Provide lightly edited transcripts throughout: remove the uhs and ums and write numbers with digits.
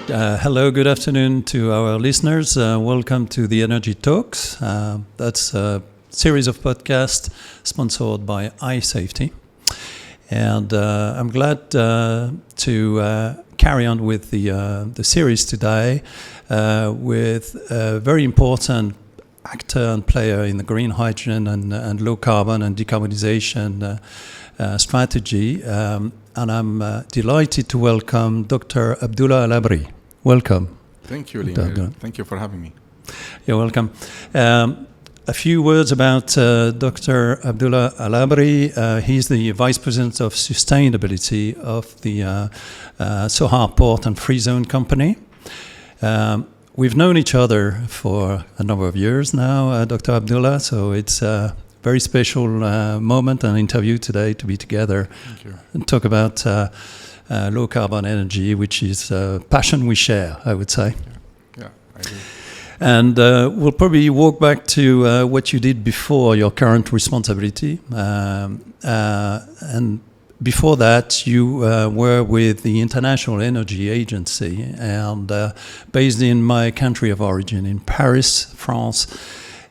Hello, good afternoon to our listeners. Welcome to the Energy Talks. That's a series of podcasts sponsored by iSafety. And I'm glad to carry on with the series today with a very important actor and player in the green hydrogen and low carbon and decarbonization strategy. And I'm delighted to welcome Dr. Abdullah Al Abri. Welcome. Thank you, Lionel. Thank you for having me. You're welcome. A few words about Dr. Abdullah Al Abri. He's the Vice President of Sustainability of the Sohar Port and Freezone company. We've known each other for a number of years now, Dr. Abdullah, so it's a very special moment and interview today to be together and talk about low carbon energy, which is a passion we share, I would say. Yeah, I agree. And we'll probably walk back to what you did before your current responsibility. And before that, you were with the International Energy Agency and based in my country of origin, in Paris, France.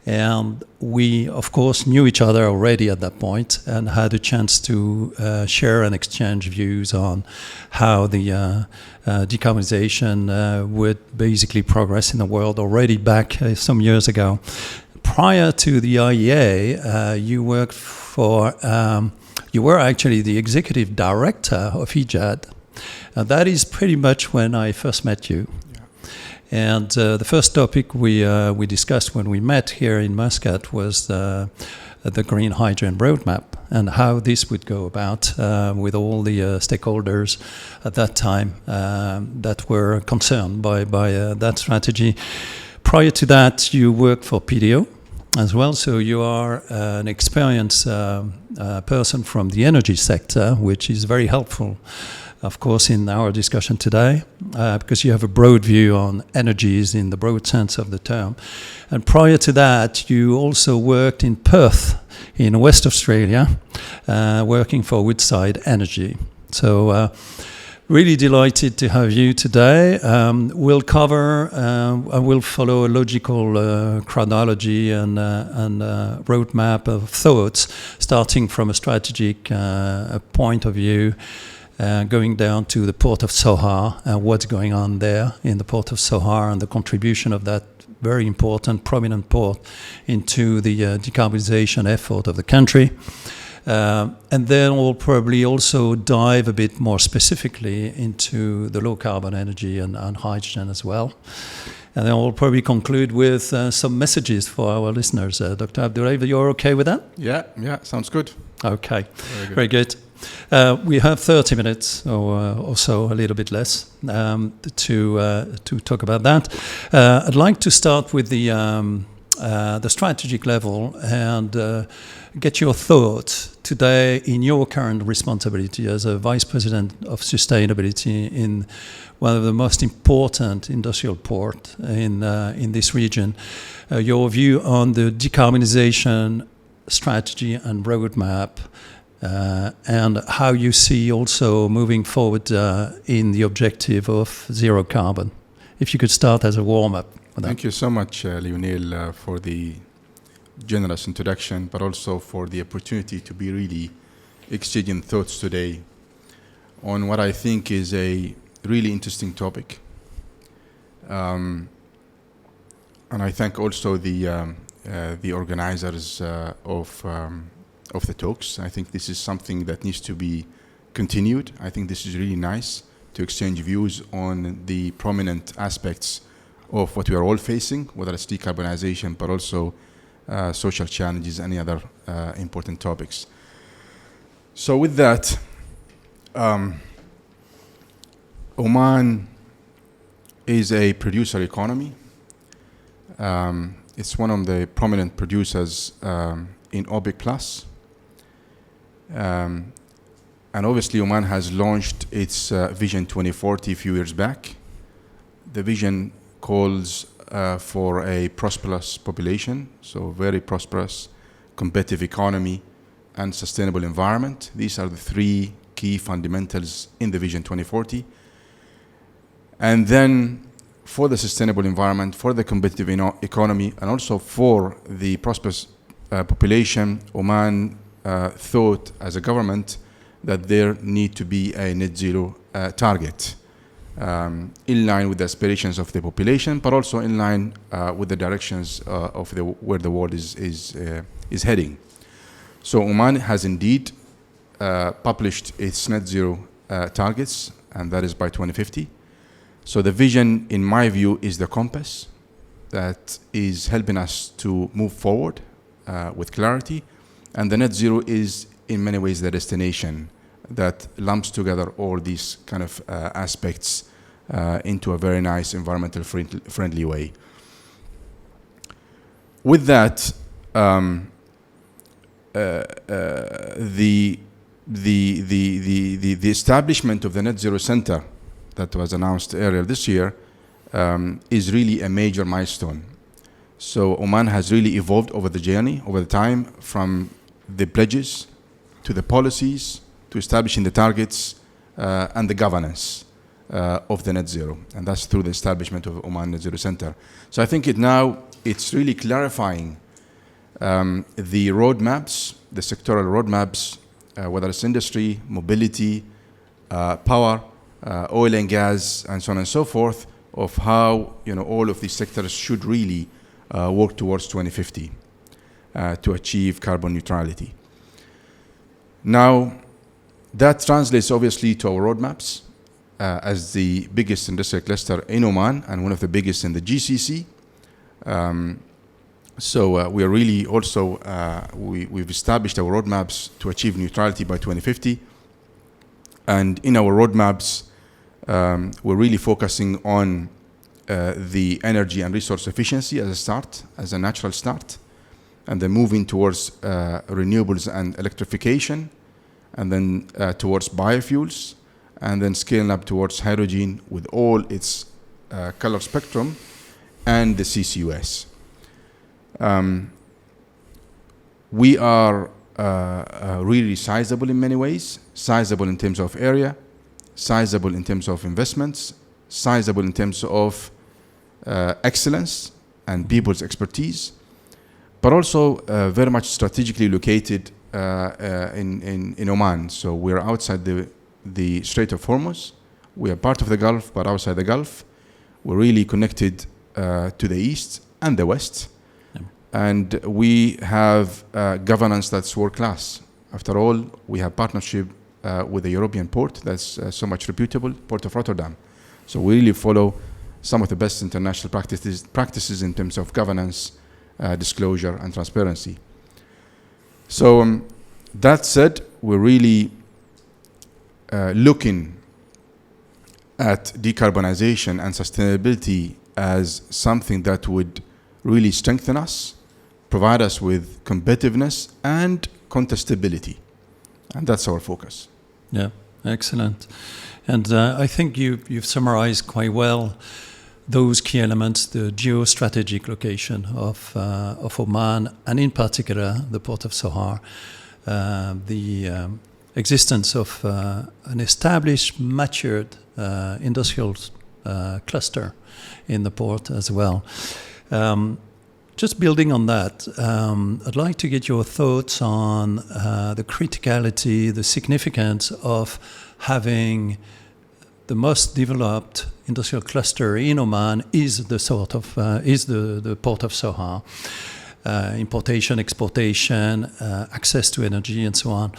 And we, of course, knew each other already at that point and had a chance to share and exchange views on how the decarbonization would basically progress in the world already back some years ago. Prior to the IEA, you worked for, you were actually the executive director of EJAD. That is pretty much when I first met you. And the first topic we discussed when we met here in Muscat was the green hydrogen roadmap and how this would go about with all the stakeholders at that time that were concerned by that strategy. Prior to that, you worked for PDO as well, so you are an experienced person from the energy sector, which is very helpful, of course, in our discussion today, because you have a broad view on energies in the broad sense of the term. And prior to that, you also worked in Perth, in West Australia, working for Woodside Energy. So really delighted to have you today. We'll cover, we'll follow a logical chronology and roadmap of thoughts, starting from a strategic point of view, going down to the port of Sohar and what's going on there in the port of Sohar and the contribution of that very important, prominent port into the decarbonization effort of the country. And then we'll probably also dive a bit more specifically into the low carbon energy and hydrogen as well. And then we'll probably conclude with some messages for our listeners. Dr. Abdullah, you're okay with that? Yeah, sounds good. Okay, very good. We have 30 minutes or so, a little bit less, to talk about that. I'd like to start with the strategic level and get your thoughts today in your current responsibility as a Vice President of Sustainability in one of the most important industrial ports in this region. Your view on the decarbonization strategy and roadmap. And how you see also moving forward in the objective of zero carbon. If you could start as a warm-up. Thank you so much, Lionel, for the generous introduction, but also for the opportunity to be really exchanging thoughts today on what I think is a really interesting topic. And I thank also the organizers of the talks. I think this is something that needs to be continued. I think this is really nice to exchange views on the prominent aspects of what we are all facing, whether it's decarbonization, but also social challenges, any other important topics. So with that, Oman is a producer economy. It's one of the prominent producers in OPEC Plus. And obviously Oman has launched its Vision 2040 a few years back. The vision calls for a prosperous population, so very prosperous, competitive economy, and sustainable environment. These are the three key fundamentals in the Vision 2040. And then for the sustainable environment, for the competitive economy, and also for the prosperous population, Oman thought as a government that there need to be a net zero target in line with the aspirations of the population, but also in line with the directions of where the world is heading. So Oman has indeed published its net zero targets, and that is by 2050. So the vision, in my view, is the compass that is helping us to move forward with clarity, and the net zero is in many ways the destination that lumps together all these kind of aspects into a very nice environmental friendly way. With that, the establishment of the Net Zero Center that was announced earlier this year is really a major milestone. So Oman has really evolved over the journey, over the time, from the pledges to the policies to establishing the targets and the governance of the net zero, and that's through the establishment of Oman Net Zero Center. So I think it's really clarifying the roadmaps, the sectoral roadmaps, whether it's industry, mobility, power, oil and gas, and so on and so forth, of how all of these sectors should really work towards 2050 to achieve carbon neutrality. Now, that translates obviously to our roadmaps as the biggest industrial cluster in Oman and one of the biggest in the GCC. So we are really also, we've established our roadmaps to achieve neutrality by 2050. And in our roadmaps, we're really focusing on the energy and resource efficiency as a start, as a natural start, and then moving towards renewables and electrification, and then towards biofuels, and then scaling up towards hydrogen with all its color spectrum, and the CCUS. We are really sizable in many ways, sizable in terms of area, sizable in terms of investments, sizable in terms of excellence and people's expertise, but also very much strategically located in Oman. So we're outside the Strait of Hormuz. We are part of the Gulf, but outside the Gulf. We're really connected to the east and the west. And we have governance that's world-class. After all, we have partnership with the European port that's so much reputable, Port of Rotterdam. So we really follow some of the best international practices in terms of governance, disclosure, and transparency. So that said, we're really looking at decarbonization and sustainability as something that would really strengthen us, provide us with competitiveness and contestability. And that's our focus. Yeah, excellent. And I think you've summarized quite well those key elements, the geostrategic location of Oman, and in particular the port of Sohar, the existence of an established, matured industrial cluster in the port as well. Just building on that, I'd like to get your thoughts on the criticality, the significance of having the most developed industrial cluster in Oman is the port of Sohar. Importation, exportation, access to energy, and so on.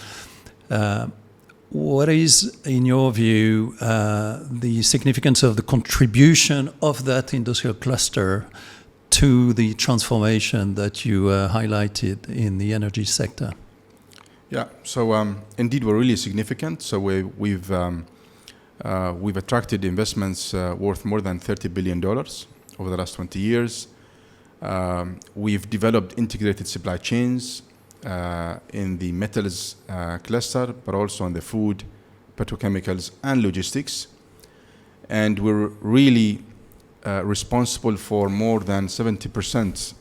What is, in your view, the significance of the contribution of that industrial cluster to the transformation that you highlighted in the energy sector? Yeah, so indeed we're really significant. So we've attracted investments worth more than $30 billion over the last 20 years. We've developed integrated supply chains in the metals cluster, but also in the food, petrochemicals, and logistics. And we're really responsible for more than 70%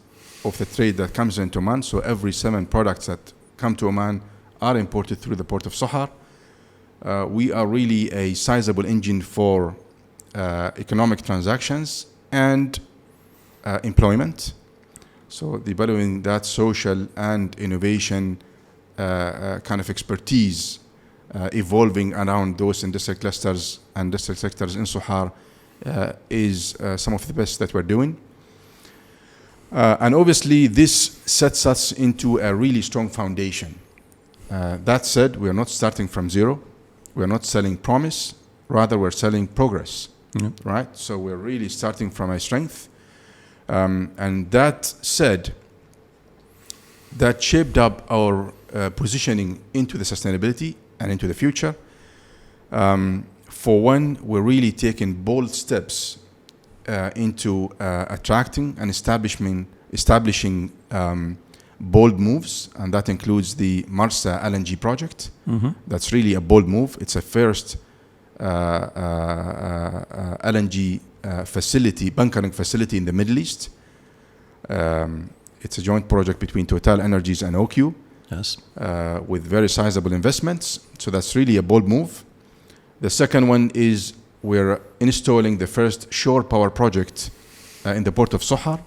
of the trade that comes into Oman. So every 7 products that come to Oman are imported through the port of Sohar. We are really a sizable engine for economic transactions and employment. So developing that social and innovation kind of expertise evolving around those industrial clusters and industrial sectors in Sohar is some of the best that we're doing. And obviously this sets us into a really strong foundation. That said, we are not starting from zero. We are not selling promise, rather we're selling progress, right? So we're really starting from a strength. And that said, that shaped up our positioning into the sustainability and into the future. For one, we're really taking bold steps into attracting and establishing bold moves, and that includes the Marsa LNG project. That's really a bold move. It's a first LNG facility, bunkering facility in the Middle East. It's a joint project between Total Energies and OQ. Yes. With very sizable investments. So that's really a bold move. The second one is we're installing the first shore power project in the port of Sohar.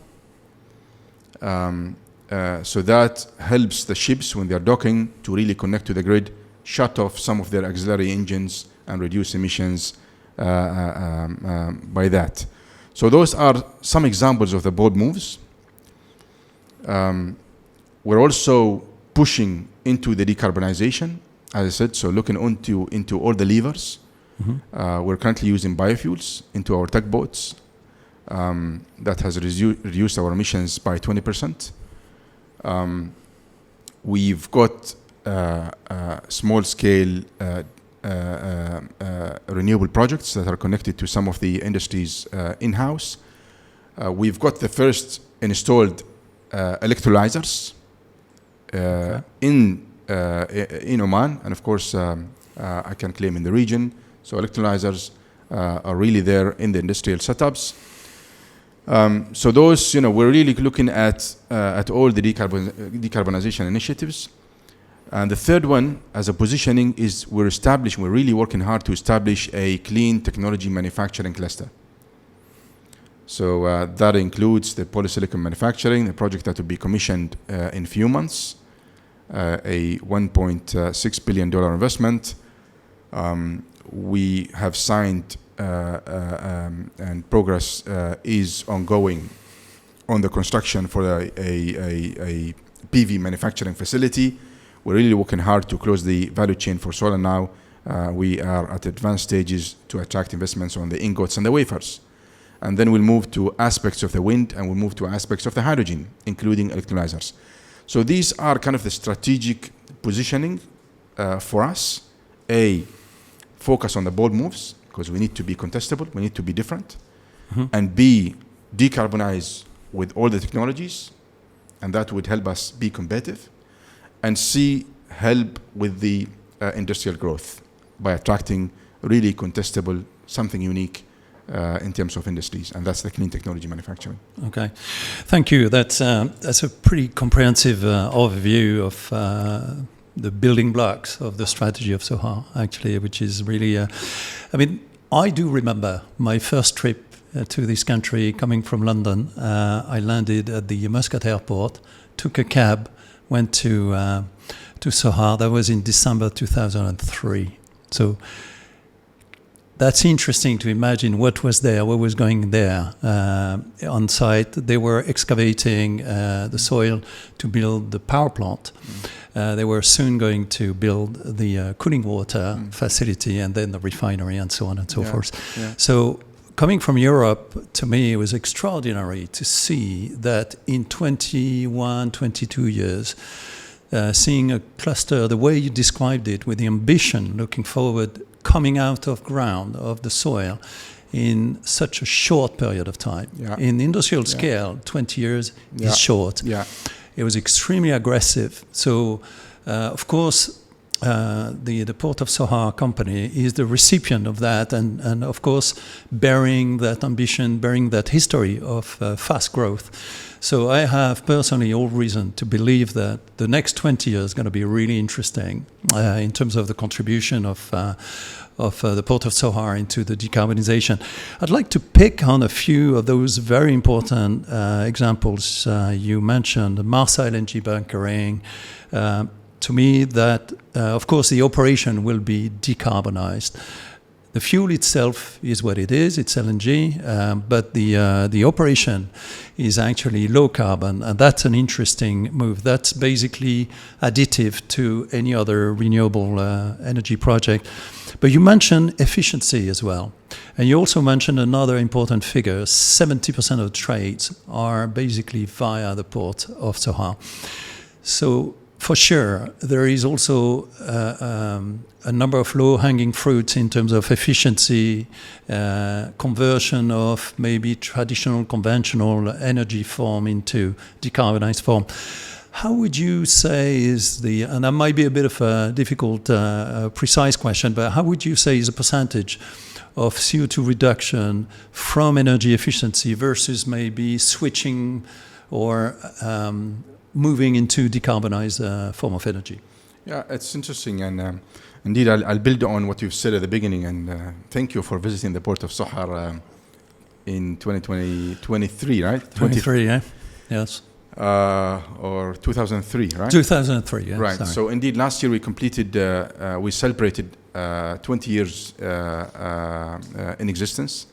So that helps the ships when they're docking to really connect to the grid, shut off some of their auxiliary engines and reduce emissions by that. So those are some examples of the bold moves. We're also pushing into the decarbonization, as I said, so looking into all the levers. We're currently using biofuels into our tugboats. That has reduced our emissions by 20%. We've got small-scale renewable projects that are connected to some of the industries in-house. We've got the first installed electrolyzers in Oman, and of course I can claim in the region. So electrolyzers are really there in the industrial setups. So those, we're really looking at all the decarbonization initiatives. And the third one, as a positioning, is we're really working hard to establish a clean technology manufacturing cluster. So that includes the polysilicon manufacturing, a project that will be commissioned in a few months, a $1.6 billion investment. We have signed and progress is ongoing on the construction for a PV manufacturing facility. We're really working hard to close the value chain for solar now. We are at advanced stages to attract investments on the ingots and the wafers. And then we'll move to aspects of the wind, and we'll move to aspects of the hydrogen, including electrolyzers. So these are kind of the strategic positioning for us. A, focus on the bold moves, because we need to be contestable, we need to be different. And B, decarbonize with all the technologies, and that would help us be competitive. And C, help with the industrial growth by attracting really contestable, something unique in terms of industries, and that's the clean technology manufacturing. Okay, thank you. That's a pretty comprehensive overview of the building blocks of the strategy of Sohar, actually, which is really, I do remember my first trip to this country coming from London. I landed at the Muscat airport, took a cab, went to Sohar. That was in December 2003. So that's interesting to imagine what was there, what was going there on site. They were excavating the soil to build the power plant. They were soon going to build the cooling water facility and then the refinery and so on and so forth. Yeah. So coming from Europe, to me, it was extraordinary to see that in 21, 22 years, seeing a cluster, the way you described it, with the ambition looking forward, coming out of ground, of the soil, in such a short period of time. Yeah. In industrial scale, 20 years is short. Yeah. It was extremely aggressive. So, of course, the Port of Sohar company is the recipient of that, and of course bearing that ambition, bearing that history of fast growth. So I have personally all reason to believe that the next 20 years is going to be really interesting in terms of the contribution of the Port of Sohar into the decarbonization. I'd like to pick on a few of those very important examples you mentioned, Marsa LNG bunkering. To me, that of course the operation will be decarbonized. The fuel itself is what it is; it's LNG, but the operation is actually low carbon, and that's an interesting move. That's basically additive to any other renewable energy project. But you mentioned efficiency as well, and you also mentioned another important figure: 70% of trades are basically via the port of Sohar. So, for sure, there is also a number of low-hanging fruits in terms of efficiency, conversion of maybe traditional, conventional energy form into decarbonized form. How would you say is and that might be a bit of a difficult, precise question, but how would you say is the percentage of CO2 reduction from energy efficiency versus maybe switching or moving into decarbonized form of energy? Yeah, it's interesting, and indeed, I'll build on what you've said at the beginning, and thank you for visiting the port of Sohar in 2023, right? 23, yeah, yes. Or 2003, right? 2003, yeah. Right. Sorry. So indeed, last year we celebrated 20 years in existence.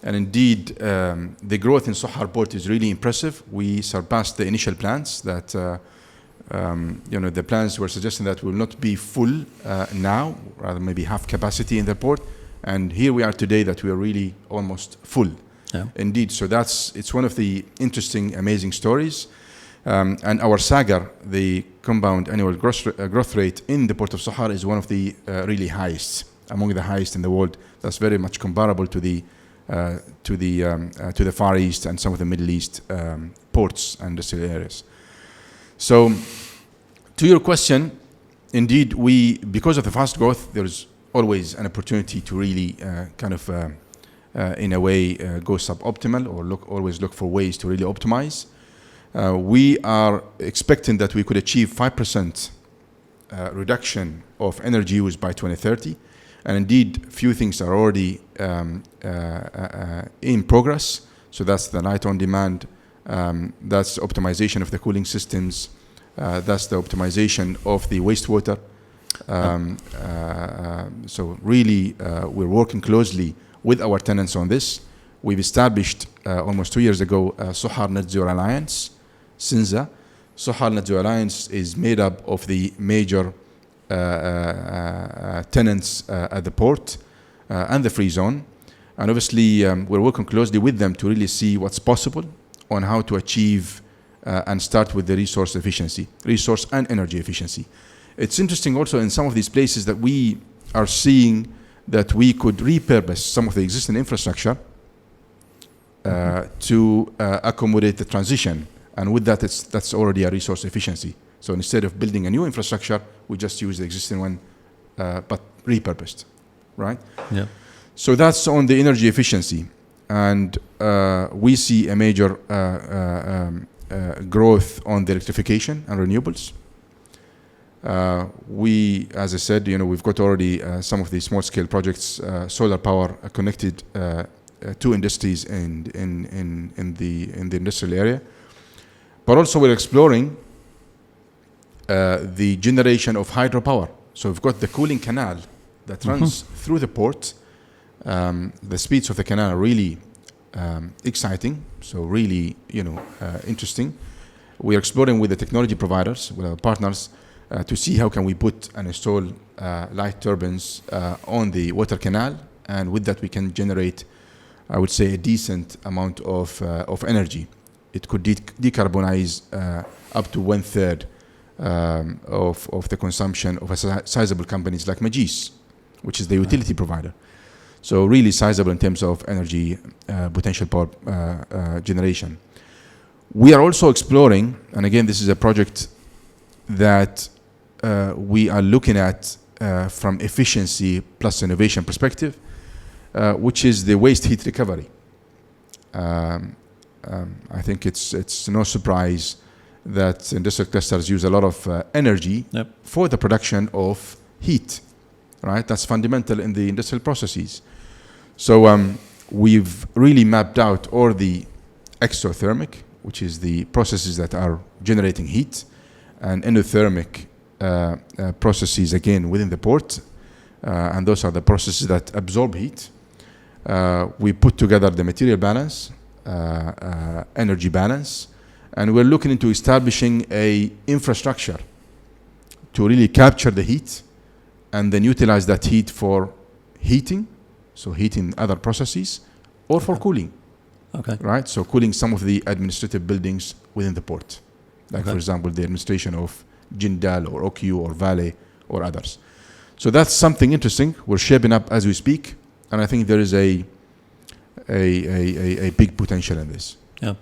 And indeed, the growth in Sohar Port is really impressive. We surpassed the initial plans that, the plans were suggesting that will not be full now, rather maybe half capacity in the port. And here we are today that we are really almost full. Yeah. Indeed. So it's one of the interesting, amazing stories. And our SAGR, the compound annual growth rate in the port of Sohar, is one of the really highest, among the highest in the world. That's very much comparable to the Far East and some of the Middle East ports and industrial areas. So, to your question, indeed, because of the fast growth, there's always an opportunity to really in a way, go suboptimal or always look for ways to really optimize. We are expecting that we could achieve 5% reduction of energy use by 2030. And indeed, few things are already in progress. So that's the night on demand, that's optimization of the cooling systems, that's the optimization of the wastewater. So really, we're working closely with our tenants on this. We've established almost 2 years ago Sohar Net Zero Alliance, SINZA. Sohar Net Zero Alliance is made up of the major tenants at the port and the free zone. And obviously, we're working closely with them to really see what's possible on how to achieve and start with the resource and energy efficiency. It's interesting also in some of these places that we are seeing that we could repurpose some of the existing infrastructure to accommodate the transition. And with that, that's already a resource efficiency. So instead of building a new infrastructure, we just use the existing one, but repurposed, right? Yeah. So that's on the energy efficiency. And we see a major growth on the electrification and renewables. As I said, we've got already some of the small-scale projects, solar power connected to industries in the industrial area. But also we're exploring the generation of hydropower. So we've got the cooling canal that runs through the port. The speeds of the canal are really exciting, so really, interesting. We are exploring with the technology providers, with our partners, to see how can we put and install light turbines on the water canal, and with that we can generate, I would say, a decent amount of energy. It could decarbonize up to 1/3 of the consumption of sizable companies like Majis, which is the utility provider. So really sizable in terms of energy potential power generation. We are also exploring, and again, this is a project that we are looking at from efficiency plus innovation perspective, which is the waste heat recovery. I think it's no surprise that industrial clusters use a lot of energy for the production of heat, right? That's fundamental in the industrial processes. So we've really mapped out all the exothermic, which is the processes that are generating heat, and endothermic processes again within the port, and those are the processes that absorb heat. We put together the material balance, energy balance, and we're looking into establishing a infrastructure to really capture the heat and then utilize that heat for heating, so heating other processes, or for cooling. Okay. Right? So cooling some of the administrative buildings within the port. Like, for example, the administration of Jindal or OQ or Vale or others. So that's something interesting. We're shaping up as we speak, and I think there is a big potential in this. Yeah.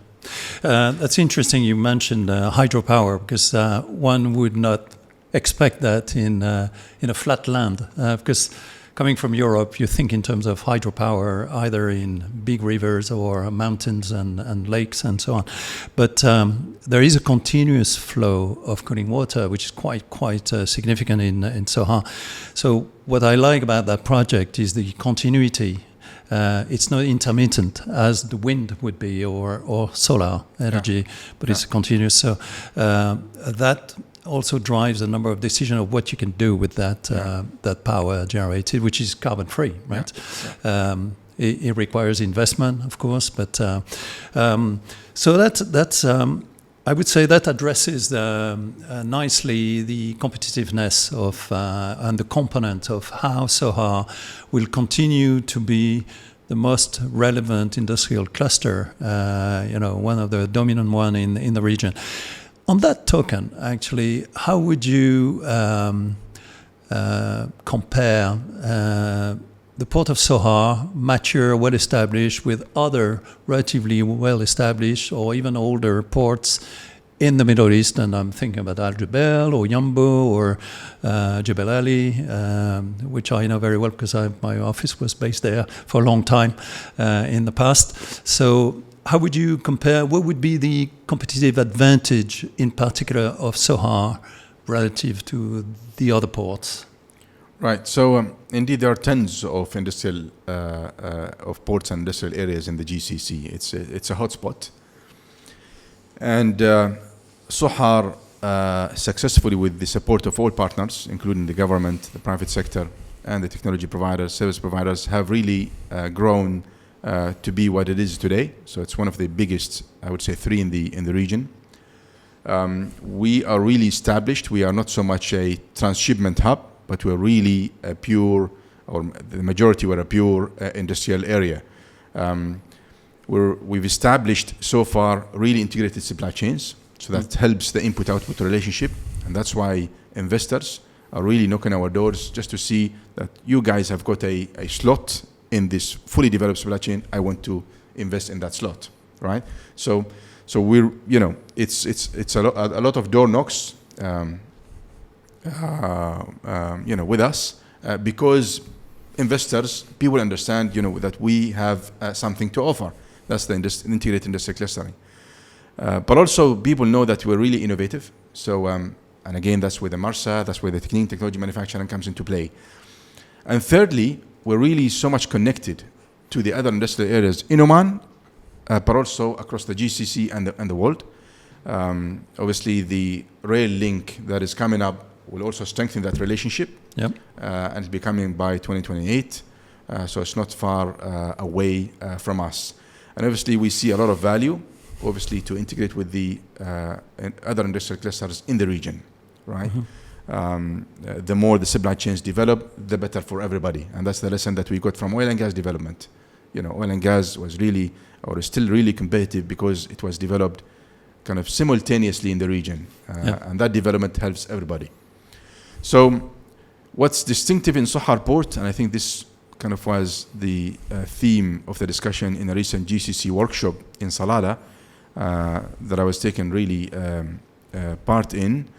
That's interesting you mentioned hydropower, because one would not expect that in a flat land, because coming from Europe, you think in terms of hydropower either in big rivers or mountains and lakes and so on. But there is a continuous flow of cooling water, which is quite significant in Sohar. So what I like about that project is the continuity. It's not intermittent as the wind would be or solar energy, but it's continuous. So that also drives a number of decisions of what you can do with that power generated, which is carbon free, right? It requires investment, of course, but so that's I would say that addresses nicely the competitiveness of and the component of how Sohar will continue to be the most relevant industrial cluster, one of the dominant one in the region. On that token, actually, how would you compare the port of Sohar, mature, well-established, with other relatively well-established or even older ports in the Middle East? And I'm thinking about Al Jubail or Yambu or Jebel Ali, which I know very well because my office was based there for a long time in the past. So how would you compare? What would be the competitive advantage, in particular, of Sohar relative to the other ports? Right. So indeed, there are tons of industrial of ports and industrial areas in the GCC. It's a hotspot, and Sohar successfully, with the support of all partners, including the government, the private sector, and the technology providers, service providers, have really grown to be what it is today. So it's one of the biggest, I would say, three in the region. We are really established. We are not so much a transshipment hub, but we're really a pure, or the majority were a pure industrial area. We've established so far really integrated supply chains, so that helps the input-output relationship, and that's why investors are really knocking our doors just to see that you guys have got a slot in this fully developed supply chain. I want to invest in that slot, right? So we're, it's a lot of door knocks, with us, because investors, people understand, that we have something to offer. That's the integrated industrial clustering. But also people know that we're really innovative. So, and again, that's where the MARSA, that's where the technology manufacturing comes into play. And thirdly, we're really so much connected to the other industrial areas in Oman, but also across the GCC and the world. Obviously, the rail link that is coming up will also strengthen that relationship. Yep. And it's becoming by 2028. So it's not far away from us. And obviously, we see a lot of value, obviously, to integrate with the other industrial clusters in the region, right? Mm-hmm. The more the supply chains develop, the better for everybody. And that's the lesson that we got from oil and gas development. Oil and gas was really, or is still really competitive because it was developed kind of simultaneously in the region. And that development helps everybody. So what's distinctive in Sohar Port, and I think this kind of was the theme of the discussion in a recent GCC workshop in Salalah that I was taking really part in,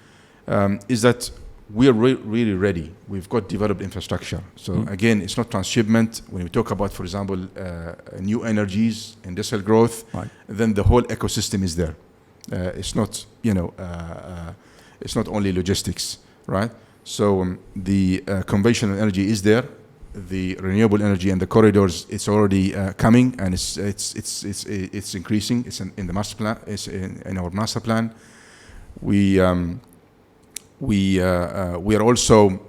is that we are really ready. We've got developed infrastructure. So again, it's not transshipment. When we talk about, for example, new energies, industrial growth, Right. then the whole ecosystem is there. It's not, it's not only logistics, right? So the conventional energy is there. The renewable energy and the corridors, it's already coming, and it's increasing. It's in the master plan. It's in our master plan. We are also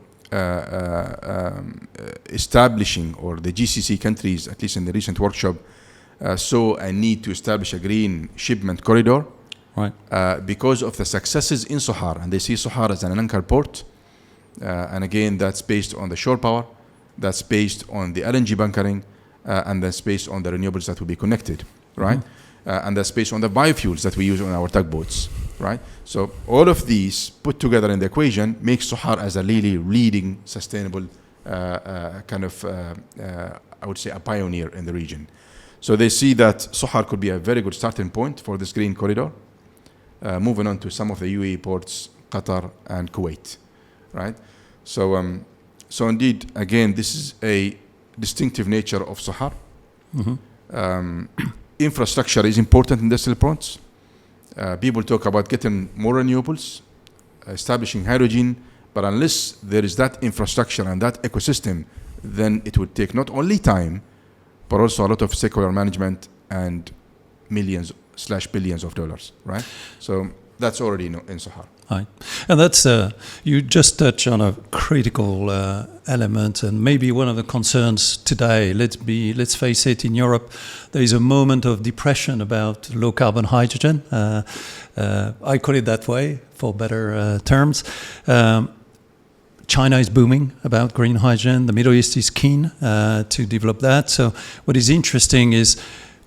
establishing, or the GCC countries, at least in the recent workshop, saw a need to establish a green shipment corridor, Right. because of the successes in Sohar, and they see Sohar as an anchor port, and again, that's based on the shore power, that's based on the LNG bunkering, and that's based on the renewables that will be connected, right? And that's based on the biofuels that we use on our tugboats, right? So all of these put together in the equation makes Sohar as a really leading, sustainable I would say a pioneer in the region. So they see that Sohar could be a very good starting point for this green corridor, moving on to some of the UAE ports, Qatar and Kuwait, right? So indeed, again, this is a distinctive nature of Sohar. Infrastructure is important in industrial ports. People talk about getting more renewables, establishing hydrogen, but unless there is that infrastructure and that ecosystem, then it would take not only time, but also a lot of stakeholder management and millions/billions of dollars, right? So that's already in Sohar. Right. And that's, you just touched on a critical element, and maybe one of the concerns today. Let's face it, in Europe, there is a moment of depression about low carbon hydrogen. I call it that way for better terms. China is booming about green hydrogen. The Middle East is keen to develop that. So what is interesting is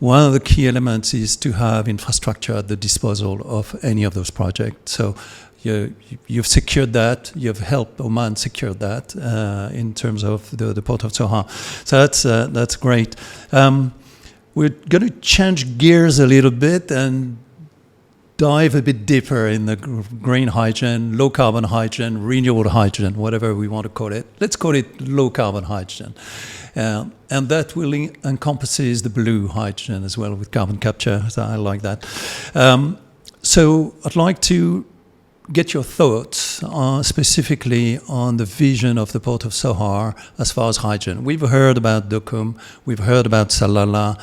one of the key elements is to have infrastructure at the disposal of any of those projects. So you've secured that. You've helped Oman secure that in terms of the port of Sohar. So that's great. We're going to change gears a little bit and dive a bit deeper in the green hydrogen, low carbon hydrogen, renewable hydrogen, whatever we want to call it. Let's call it low carbon hydrogen. And that will encompasses the blue hydrogen as well with carbon capture. So I like that. So I'd like to get your thoughts specifically on the vision of the port of Sohar as far as hydrogen. We've heard about Duqm, we've heard about Salalah,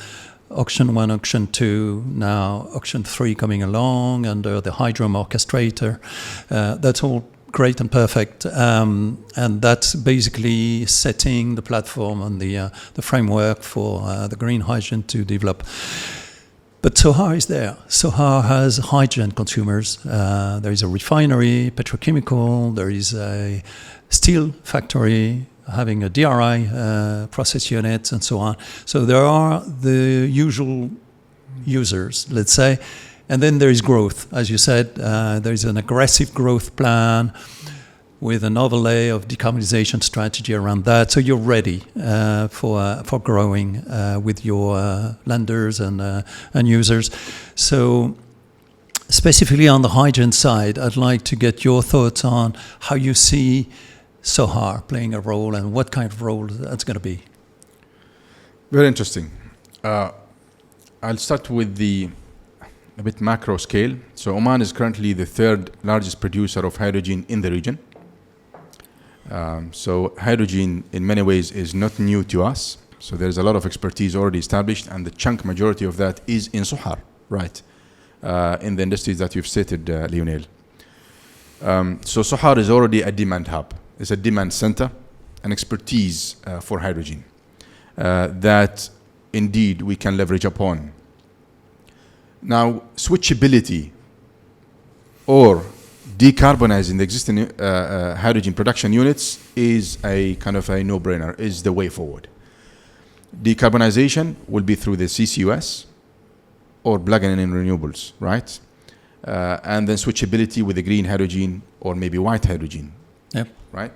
Auction 1, Auction 2, now Auction 3 coming along under the Hydrom orchestrator. That's all great and perfect, and that's basically setting the platform and the framework for the green hydrogen to develop. But Sohar is there. Sohar has hydrogen consumers. There is a refinery, petrochemical, there is a steel factory, having a DRI process unit and so on. So there are the usual users, let's say. And then there is growth. As you said, there is an aggressive growth plan with an overlay of decarbonization strategy around that. So you're ready for growing with your lenders and users. So specifically on the hydrogen side, I'd like to get your thoughts on how you see Sohar playing a role and what kind of role that's going to be. Very interesting. I'll start with a bit macro scale. So Oman is currently the third largest producer of hydrogen in the region. So hydrogen in many ways is not new to us. So there's a lot of expertise already established, and the chunk majority of that is in Sohar, right? In the industries that you've stated, Lionel. So Sohar is already a demand hub. It's a demand center, an expertise for hydrogen that indeed we can leverage upon. Now, switchability or decarbonizing the existing hydrogen production units is a kind of a no-brainer, is the way forward. Decarbonization will be through the CCUS or plugging in renewables, right? And then switchability with the green hydrogen or maybe white hydrogen. Yep. Right.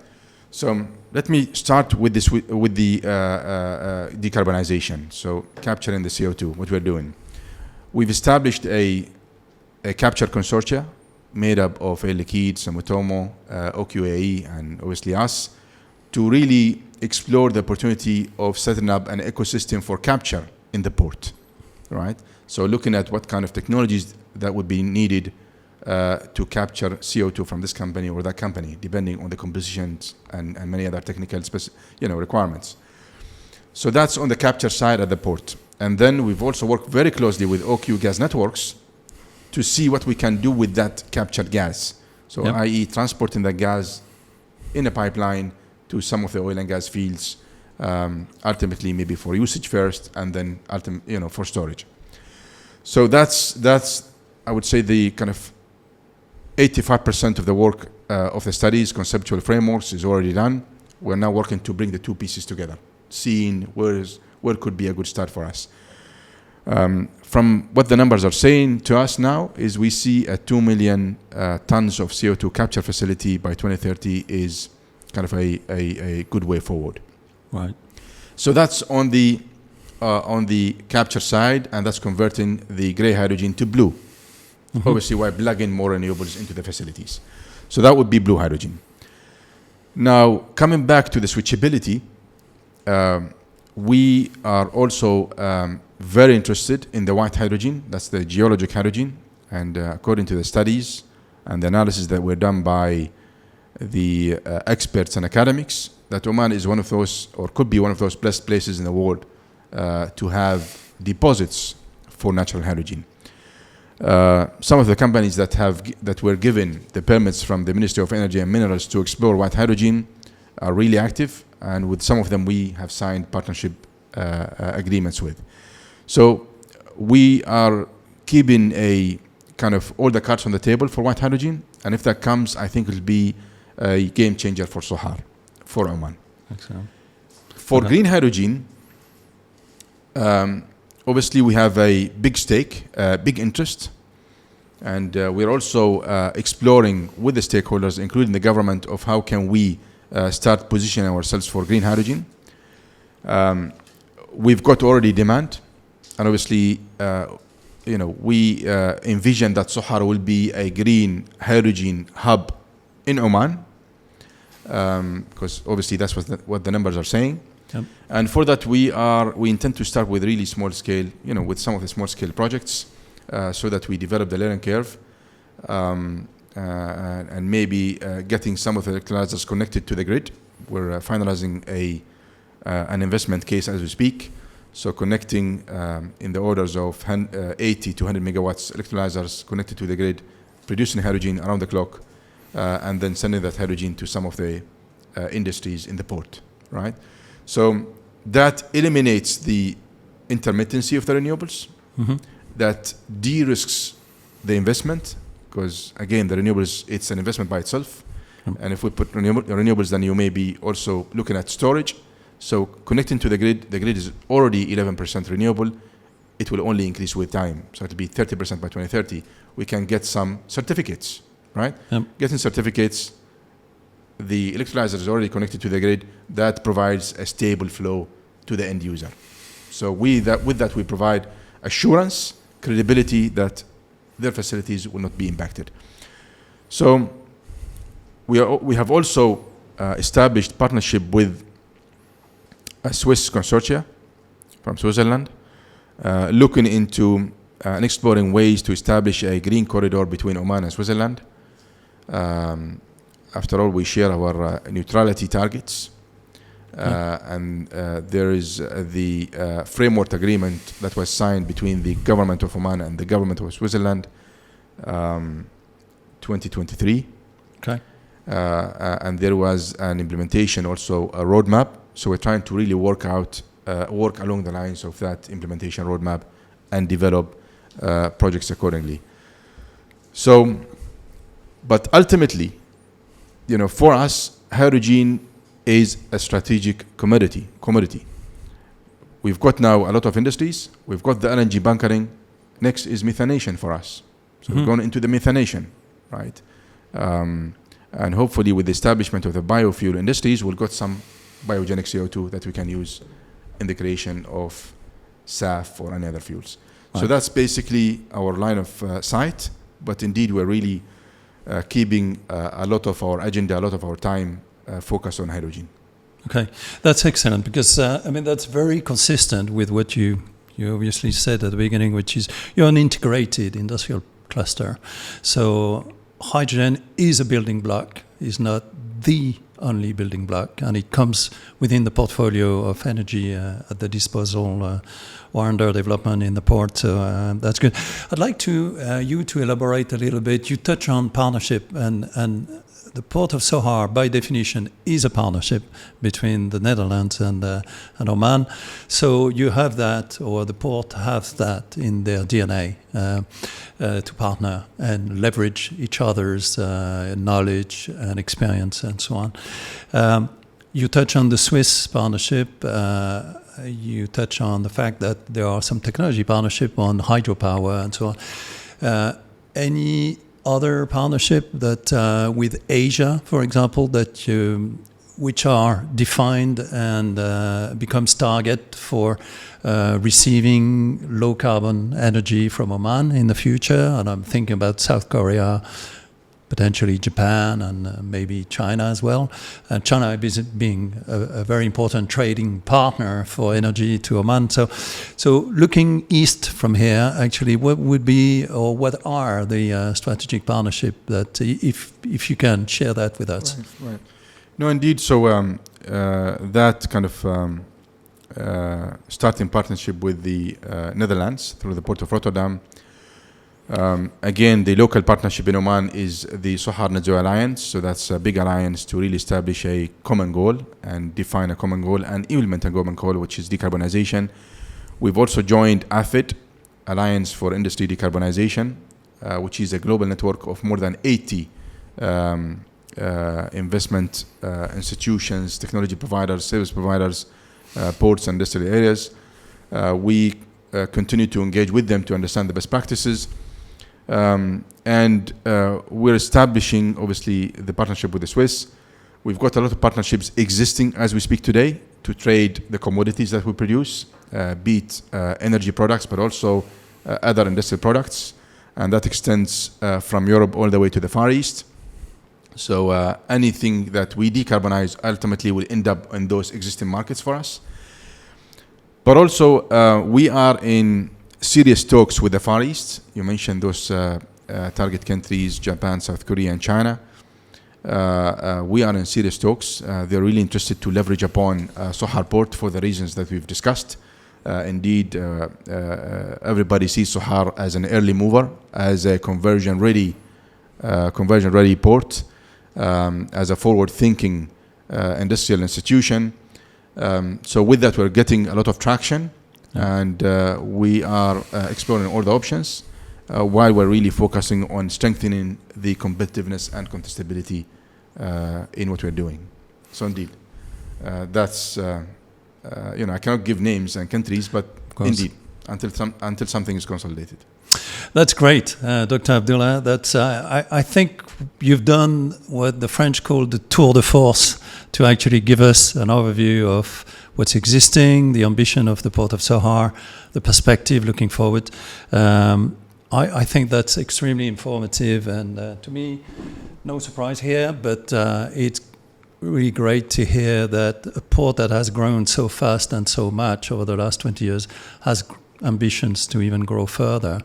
So let me start with this with the decarbonization. So capturing the CO2, what we're doing. We've established a capture consortia made up of Air Liquide, Sumitomo, OQAE, and obviously us, to really explore the opportunity of setting up an ecosystem for capture in the port, right? So looking at what kind of technologies that would be needed to capture CO2 from this company or that company, depending on the compositions and many other technical requirements. So that's on the capture side at the port. And then we've also worked very closely with OQ Gas Networks to see what we can do with that captured gas. So i.e. transporting the gas in a pipeline to some of the oil and gas fields, ultimately maybe for usage first and then for storage. So that's I would say the kind of 85% of the work of the studies, conceptual frameworks is already done. We're now working to bring the two pieces together, seeing where could be a good start for us. From what the numbers are saying to us now is we see a 2 million tons of CO2 capture facility by 2030 is kind of a good way forward. Right. So that's on the capture side, and that's converting the gray hydrogen to blue. Mm-hmm. Obviously, we're plugging more renewables into the facilities. So that would be blue hydrogen. Now, coming back to the switchability, we are also very interested in the white hydrogen. That's the geologic hydrogen. And according to the studies and the analysis that were done by the experts and academics, that Oman is one of those, or could be one of those blessed places in the world to have deposits for natural hydrogen. Some of the companies that were given the permits from the Ministry of Energy and Minerals to explore white hydrogen are really active, and with some of them we have signed partnership agreements with. So we are keeping a kind of all the cards on the table for white hydrogen, and if that comes, I think it will be a game changer for Sohar, for Oman. Excellent. For green hydrogen, obviously we have a big stake, big interest, and we're also exploring with the stakeholders, including the government, of how can we start positioning ourselves for green hydrogen. We've got already demand, and obviously, we envision that Sohar will be a green hydrogen hub in Oman, because obviously that's what the numbers are saying. Yep. And for that, we intend to start with really small scale, with some of the small scale projects, so that we develop the learning curve, and maybe getting some of the electrolyzers connected to the grid. We're finalizing an investment case as we speak. So connecting in the orders of 80 to 100 megawatts electrolyzers connected to the grid, producing hydrogen around the clock, and then sending that hydrogen to some of the industries in the port, right? So that eliminates the intermittency of the renewables, mm-hmm. that de-risks the investment, because again, the renewables, it's an investment by itself. Mm-hmm. And if we put renewables, then you may be also looking at storage. So connecting to the grid is already 11% renewable. It will only increase with time. So it'll be 30% by 2030. We can get some certificates, right? Yep. Getting certificates, the electrolyzer is already connected to the grid. That provides a stable flow to the end user. So with that, we provide assurance, credibility that their facilities will not be impacted. So we have also established partnership with a Swiss consortia from Switzerland, looking into and exploring ways to establish a green corridor between Oman and Switzerland. After all, we share our neutrality targets, and there is the framework agreement that was signed between the government of Oman and the government of Switzerland, 2023. Okay. And there was an implementation, also a roadmap. So we're trying to really work along the lines of that implementation roadmap and develop projects accordingly. So, but ultimately, for us, hydrogen is a strategic commodity. We've got now a lot of industries. We've got the LNG bunkering. Next is methanation for us. So we've gone into the methanation, right? And hopefully with the establishment of the biofuel industries, we'll got some biogenic CO2 that we can use in the creation of SAF or any other fuels. Right. So that's basically our line of sight. But indeed, we're really keeping a lot of our agenda, a lot of our time focused on hydrogen. Okay, that's excellent because that's very consistent with what you obviously said at the beginning, which is you're an integrated industrial cluster. So hydrogen is a building block, is not the only building block, and it comes within the portfolio of energy at the disposal or under development in the port. So that's good. I'd like you to elaborate a little bit. You touch on partnership, and the Port of Sohar, by definition, is a partnership between the Netherlands and Oman. So you have that, or the port has that in their DNA to partner and leverage each other's knowledge and experience and so on. You touch on the Swiss partnership. You touch on the fact that there are some technology partnership on hydropower and so on. Any other partnership that with Asia, for example, that which are defined and becomes target for receiving low carbon energy from Oman in the future? And I'm thinking about South Korea, potentially Japan, and maybe China as well. China being a very important trading partner for energy to Oman. So looking east from here, actually, what would be, or what are the strategic partnership that, if you can share that with us? Right. No, indeed. So that kind of starting partnership with the Netherlands through the Port of Rotterdam. Again, the local partnership in Oman is the Sohar Net Zero Alliance. So that's a big alliance to really establish a common goal and define a common goal and implement a common goal, which is decarbonization. We've also joined AFID, Alliance for Industry Decarbonization, which is a global network of more than 80 investment institutions, technology providers, service providers, ports and industrial areas. We continue to engage with them to understand the best practices. And we're establishing, obviously, the partnership with the Swiss. We've got a lot of partnerships existing as we speak today to trade the commodities that we produce, be it energy products, but also other industrial products. And that extends from Europe all the way to the Far East. So anything that we decarbonize ultimately will end up in those existing markets for us. But also, we are in serious talks with the Far East. You mentioned those target countries, Japan, South Korea, and China. We are in serious talks. They're really interested to leverage upon Sohar Port for the reasons that we've discussed. Indeed, everybody sees Sohar as an early mover, as a conversion-ready port, as a forward-thinking industrial institution. So with that, we're getting a lot of traction, and we are exploring all the options while we're really focusing on strengthening the competitiveness and contestability in what we're doing. So indeed, that's, I cannot give names and countries, but indeed, until something is consolidated. That's great, Dr. Abdullah. That's I think you've done what the French call the tour de force to actually give us an overview of what's existing, the ambition of the Port of Sohar, the perspective looking forward. I think that's extremely informative, and to me, no surprise here, but it's really great to hear that a port that has grown so fast and so much over the last 20 years has ambitions to even grow further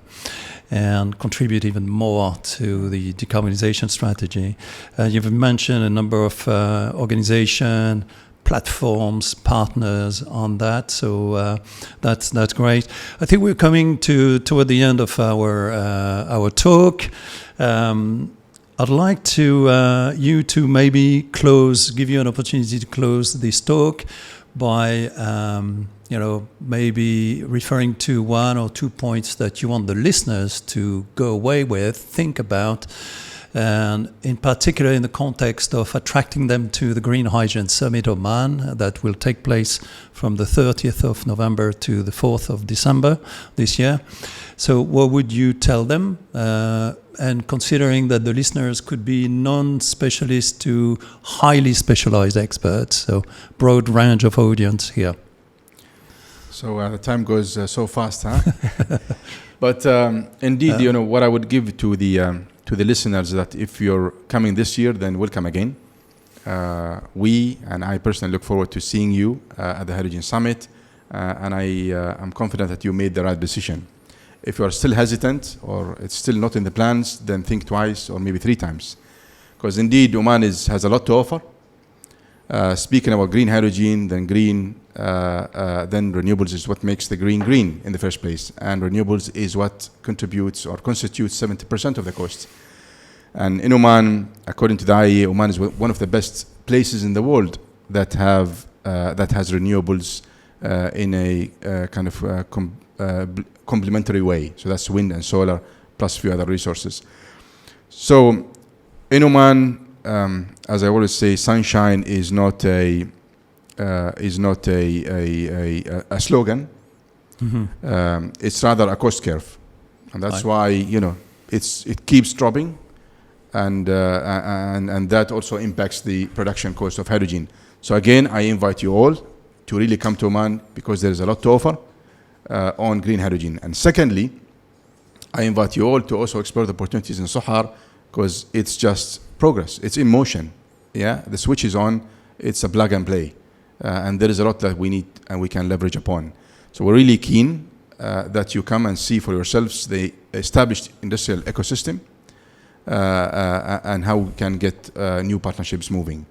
and contribute even more to the decarbonization strategy. You've mentioned a number of organizations, platforms, partners on that, so that's great. I think we're coming toward the end of our talk. I'd like to you to maybe give you an opportunity to close this talk by maybe referring to one or 2 points that you want the listeners to go away with, think about, and in particular in the context of attracting them to the Green Hydrogen Summit Oman that will take place from the 30th of November to the 4th of December this year. So what would you tell them? And considering that the listeners could be non-specialists to highly specialized experts, so broad range of audience here. So the time goes so fast, huh? But indeed, what I would give to the to the listeners that if you're coming this year, then welcome again. We and I personally look forward to seeing you at the Hydrogen Summit, and I'm confident that you made the right decision. If you are still hesitant or it's still not in the plans, then think twice or maybe 3 times. Because indeed, Oman has a lot to offer. Speaking about green hydrogen, then then renewables is what makes the green green in the first place. And renewables is what contributes or constitutes 70% of the cost. And in Oman, according to the IEA, Oman is one of the best places in the world that has renewables in a kind of complementary way. So that's wind and solar plus a few other resources. So in Oman, as I always say, sunshine is not a slogan. Mm-hmm. It's rather a cost curve, and that's why it keeps dropping, and that also impacts the production cost of hydrogen. So again, I invite you all to really come to Oman because there is a lot to offer on green hydrogen. And secondly, I invite you all to also explore the opportunities in Sohar because it's just progress. It's in motion. Yeah, the switch is on. It's a plug and play, and there is a lot that we need and we can leverage upon. So we're really keen that you come and see for yourselves the established industrial ecosystem and how we can get new partnerships moving.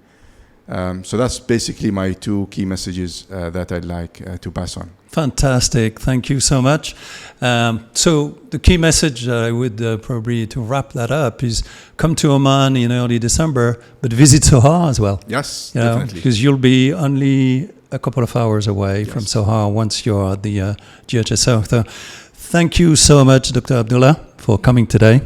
So that's basically my 2 key messages that I'd like to pass on. Fantastic. Thank you so much. So the key message I would probably to wrap that up is come to Oman in early December, but visit Sohar as well. Yes, definitely. Because you'll be only a couple of hours away from Sohar once you're at the GHSO. So thank you so much, Dr. Abdullah, for coming today.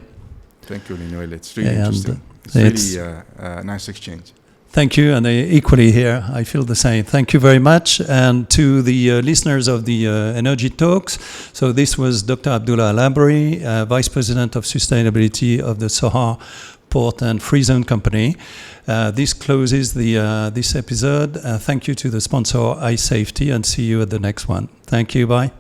Thank you, Lionel. It's really interesting. It's really a nice exchange. Thank you, and equally here, I feel the same. Thank you very much. And to the listeners of the Energy Talks, so this was Dr. Abdullah Al Abri, Vice President of Sustainability of the Sohar Port and Freezone Company. This closes this episode. Thank you to the sponsor, iSafety, and see you at the next one. Thank you, bye.